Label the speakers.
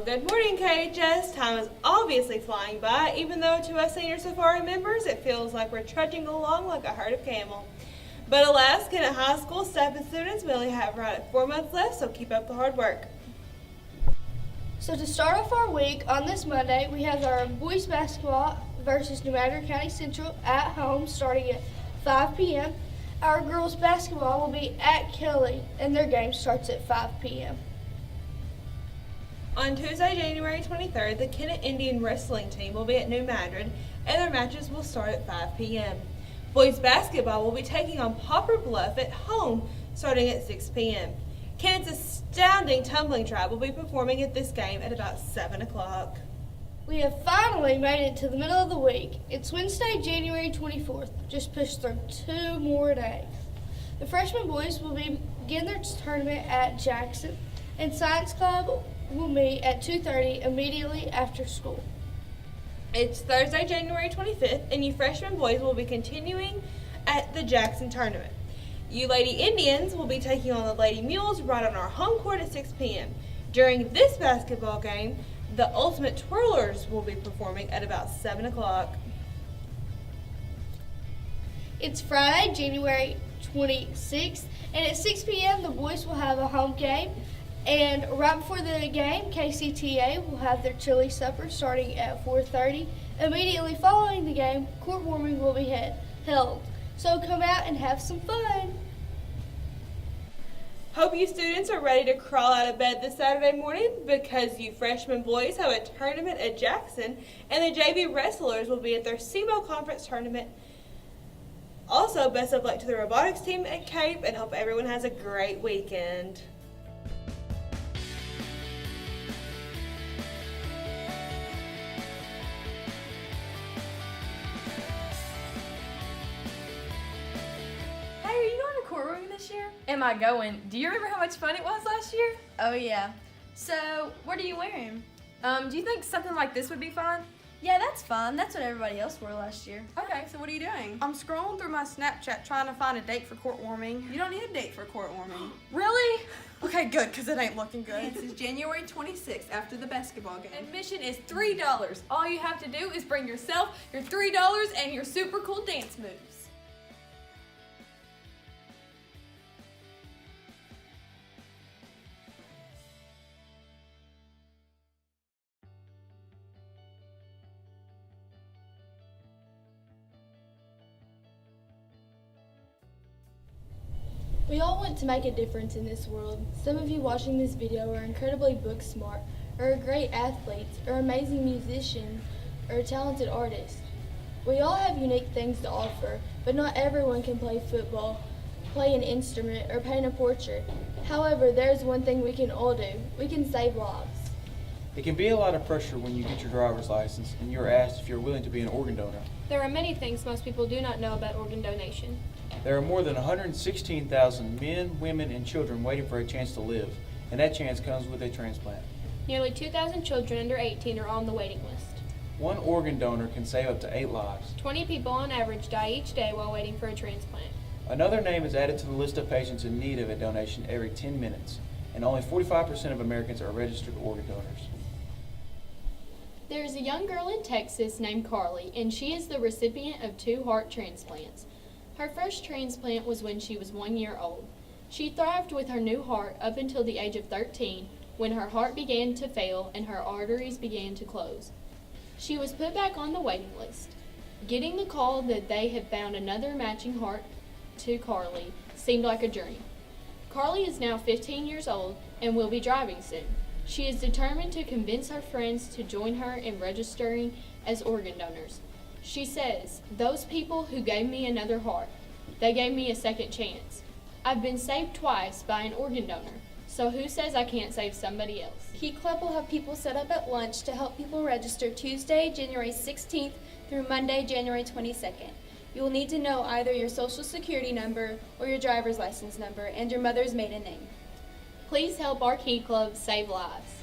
Speaker 1: Good morning, KHS. Time is obviously flying by, even though to us senior safari members it feels like we're trudging along like a herd of camel. But alas, Kennett High School staff and students, we only have right at 4 months left, so keep up the hard work.
Speaker 2: So to start off our week, on this Monday, we have our boys basketball versus New Madrid County Central at home starting at 5 p.m. Our girls basketball will be at Kelly, and their game starts at 5 p.m.
Speaker 1: On Tuesday, January 23rd, the Kennett Indian wrestling team will be at New Madrid, and their matches will start at 5 p.m. Boys basketball will be taking on Poplar Bluff at home starting at 6 p.m. Kennett's astounding tumbling tribe will be performing at this game at about 7 o'clock.
Speaker 2: We have finally made it to the middle of the week. It's Wednesday, January 24th. Just pushed through 2 more days. The freshman boys will begin their tournament at Jackson, and Science Club will meet at 2:30 immediately after school.
Speaker 1: It's Thursday, January 25th, and you freshman boys will be continuing at the Jackson tournament. You Lady Indians will be taking on the Lady Mules right on our home court at 6 p.m. During this basketball game, the Ultimate Twirlers will be performing at about 7 o'clock.
Speaker 2: It's Friday, January 26th, and at 6 p.m. the boys will have a home game. And right before the game, KCTA will have their chili supper starting at 4:30. Immediately following the game, court warming will be held. So come out and have some fun.
Speaker 1: Hope you students are ready to crawl out of bed this Saturday morning because you freshman boys have a tournament at Jackson, and the JV wrestlers will be at their SEMO conference tournament. Also, best of luck to the robotics team at Cape, and hope everyone has a great weekend.
Speaker 3: Courtroom this year? Am I going? Do you remember how much fun it was last year?
Speaker 4: Oh yeah. So, what are you wearing?
Speaker 3: Do you think something like this would be fun?
Speaker 4: Yeah, that's fun. That's what everybody else wore last year.
Speaker 5: Okay, so what are you doing?
Speaker 6: I'm scrolling through my Snapchat trying to find a date for court warming. You don't need a date for court warming.
Speaker 3: Really?
Speaker 6: Okay, good, because it ain't looking good.
Speaker 5: This is January 26th after the basketball game.
Speaker 3: Admission is $3. All you have to do is bring yourself, your $3, and your super cool dance moves.
Speaker 2: We all want to make a difference in this world. Some of you watching this video are incredibly book smart, or are great athletes, or amazing musicians, or talented artists. We all have unique things to offer, but not everyone can play football, play an instrument, or paint a portrait. However, there's one thing we can all do. We can save lives.
Speaker 7: It can be a lot of pressure when you get your driver's license and you're asked if you're willing to be an organ donor.
Speaker 8: There are many things most people do not know about organ donation.
Speaker 7: There are more than 116,000 men, women, and children waiting for a chance to live, and that chance comes with a transplant.
Speaker 8: Nearly 2,000 children under 18 are on the waiting list.
Speaker 7: One organ donor can save up to 8 lives.
Speaker 8: 20 people on average die each day while waiting for a transplant.
Speaker 7: Another name is added to the list of patients in need of a donation every 10 minutes, and only 45% of Americans are registered organ donors.
Speaker 8: There is a young girl in Texas named Carly, and she is the recipient of 2 heart transplants. Her first transplant was when she was 1 year old. She thrived with her new heart up until the age of 13, when her heart began to fail and her arteries began to close. She was put back on the waiting list. Getting the call that they had found another matching heart to Carly seemed like a dream. Carly is now 15 years old and will be driving soon. She is determined to convince her friends to join her in registering as organ donors. She says, "Those people who gave me another heart, they gave me a second chance. I've been saved twice by an organ donor, so who says I can't save somebody else?"
Speaker 9: Key Club will have people set up at lunch to help people register Tuesday, January 16th through Monday, January 22nd. You will need to know either your social security number or your driver's license number and your mother's maiden name.
Speaker 8: Please help our Key Club save lives.